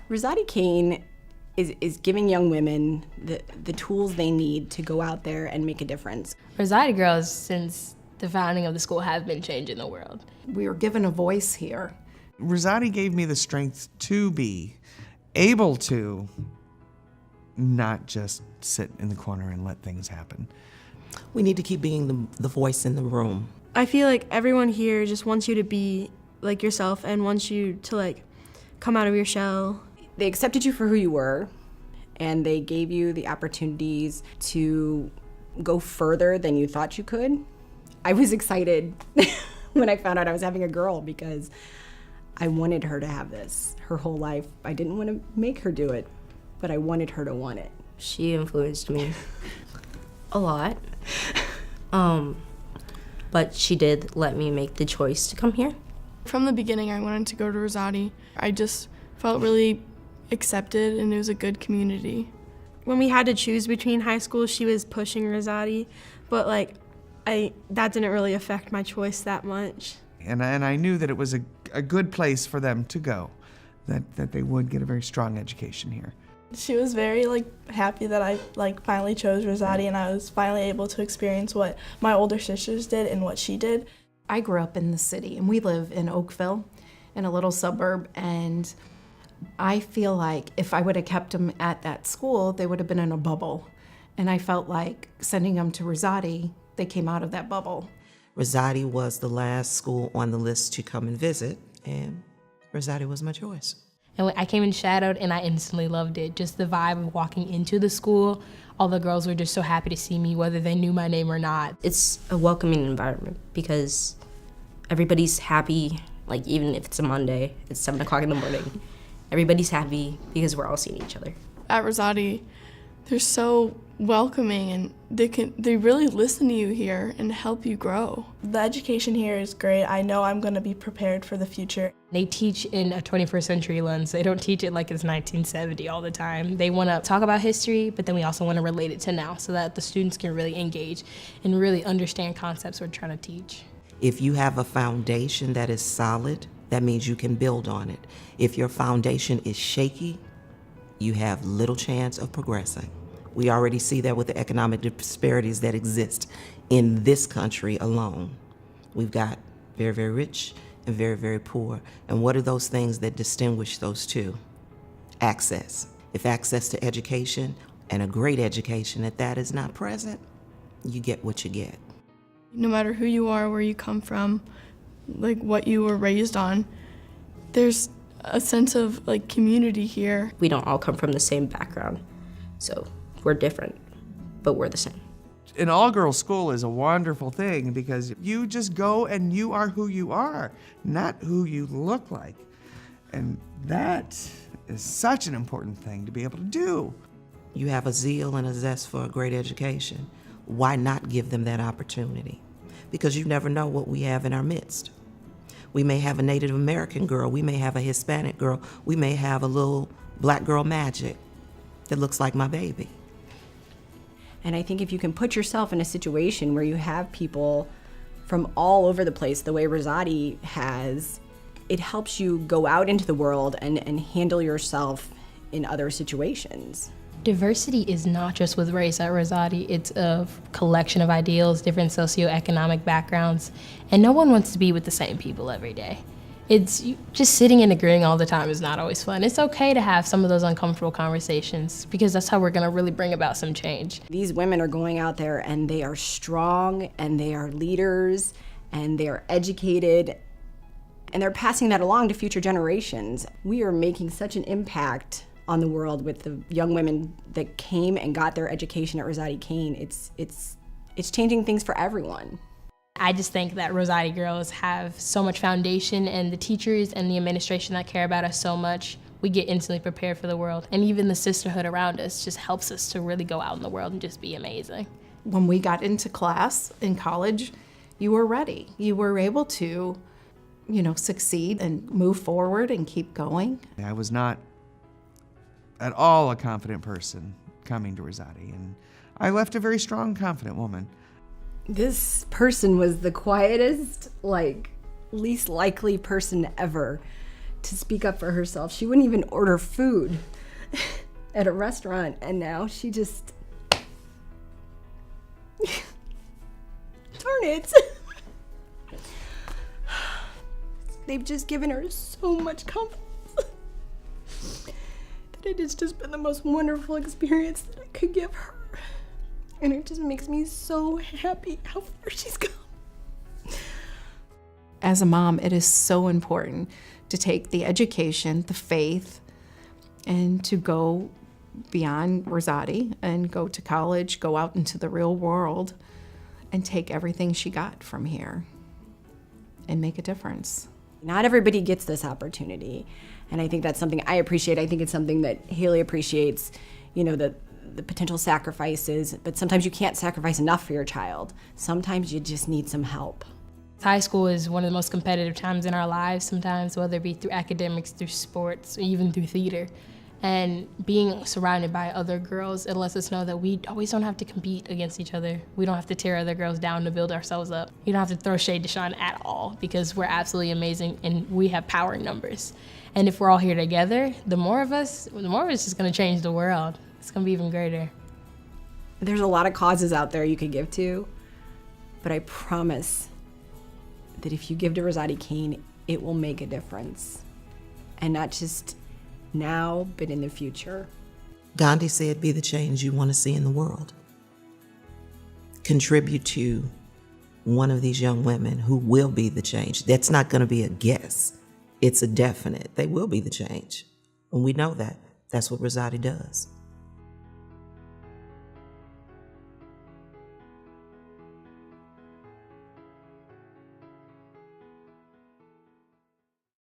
Rosati-Kain is giving young women the tools they need to go out there and make a difference. Rosati girls, since the founding of the school, have been changing the world. We are given a voice here. Rosati gave me the strength to be able to not just sit in the corner and let things happen. We need to keep being the voice in the room. I feel like everyone here just wants you to be like yourself and wants you to like come out of your shell. They accepted you for who you were, and they gave you the opportunities to go further than you thought you could. I was excited when I found out I was having a girl because I wanted her to have this her whole life. I didn't want to make her do it, but I wanted her to want it. She influenced me a lot, but she did let me make the choice to come here. From the beginning, I wanted to go to Rosati. I just felt really accepted, and it was a good community. When we had to choose between high schools, she was pushing Rosati, but like that didn't really affect my choice that much. And I knew that it was a good place for them to go, that they would get a very strong education here. She was very happy that I finally chose Rosati, and I was finally able to experience what my older sisters did and what she did. I grew up in the city, and we live in Oakville, in a little suburb, and I feel like if I would have kept them at that school, they would have been in a bubble. And I felt like sending them to Rosati, they came out of that bubble. Rosati was the last school on the list to come and visit, and Rosati was my choice. And when I came and shadowed, and I instantly loved it. Just the vibe of walking into the school. All the girls were just so happy to see me, whether they knew my name or not. It's a welcoming environment because everybody's happy, even if it's a Monday, it's 7 o'clock in the morning. Everybody's happy because we're all seeing each other. At Rosati, they're so welcoming, and they really listen to you here and help you grow. The education here is great. I know I'm going to be prepared for the future. They teach in a 21st century lens. They don't teach it like it's 1970 all the time. They want to talk about history, but then we also want to relate it to now so that the students can really engage and really understand concepts we're trying to teach. If you have a foundation that is solid, that means you can build on it. If your foundation is shaky, you have little chance of progressing. We already see that with the economic disparities that exist in this country alone. We've got very, very rich and very, very poor. And what are those things that distinguish those two? Access. If access to education, and a great education at that, is not present, you get what you get. No matter who you are, where you come from, what you were raised on, there's a sense of community here. We don't all come from the same background, so we're different, but we're the same. An all-girls school is a wonderful thing because you just go and you are who you are, not who you look like. And that is such an important thing to be able to do. You have a zeal and a zest for a great education. Why not give them that opportunity? Because you never know what we have in our midst. We may have a Native American girl, we may have a Hispanic girl, we may have a little black girl magic that looks like my baby. And I think if you can put yourself in a situation where you have people from all over the place, the way Rosati has, it helps you go out into the world and handle yourself in other situations. Diversity is not just with race at Rosati, it's a collection of ideals, different socioeconomic backgrounds, and no one wants to be with the same people every day. It's just sitting and agreeing all the time is not always fun. It's okay to have some of those uncomfortable conversations because that's how we're gonna really bring about some change. These women are going out there and they are strong and they are leaders and they are educated and they're passing that along to future generations. We are making such an impact on the world with the young women that came and got their education at Rosati-Kain. It's changing things for everyone. I just think that Rosati girls have so much foundation, and the teachers and the administration that care about us so much, we get instantly prepared for the world. And even the sisterhood around us just helps us to really go out in the world and just be amazing. When we got into class in college, you were ready. You were able to, succeed and move forward and keep going. I was not at all a confident person coming to Rosati, and I left a very strong, confident woman. This person was the quietest, least likely person ever to speak up for herself. She wouldn't even order food at a restaurant, and now she just... Darn it. They've just given her so much confidence that it has just been the most wonderful experience that I could give her. And it just makes me so happy how far she's come. As a mom, it is so important to take the education, the faith, and to go beyond Rosati and go to college, go out into the real world, and take everything she got from here and make a difference. Not everybody gets this opportunity, and I think that's something I appreciate. I think it's something that Haley appreciates, you know, the potential sacrifices, but sometimes you can't sacrifice enough for your child. Sometimes you just need some help. High school is one of the most competitive times in our lives sometimes, whether it be through academics, through sports, or even through theater. And being surrounded by other girls, it lets us know that we always don't have to compete against each other. We don't have to tear other girls down to build ourselves up. You don't have to throw shade to Sean at all, because we're absolutely amazing and we have power in numbers. And if we're all here together, the more of us is gonna change the world. It's gonna be even greater. There's a lot of causes out there you could give to, but I promise that if you give to Rosati-Kain, it will make a difference. And not just now, but in the future. Gandhi said, be the change you want to see in the world. Contribute to one of these young women who will be the change. That's not going to be a guess. It's a definite. They will be the change. And we know that. That's what Rosati does.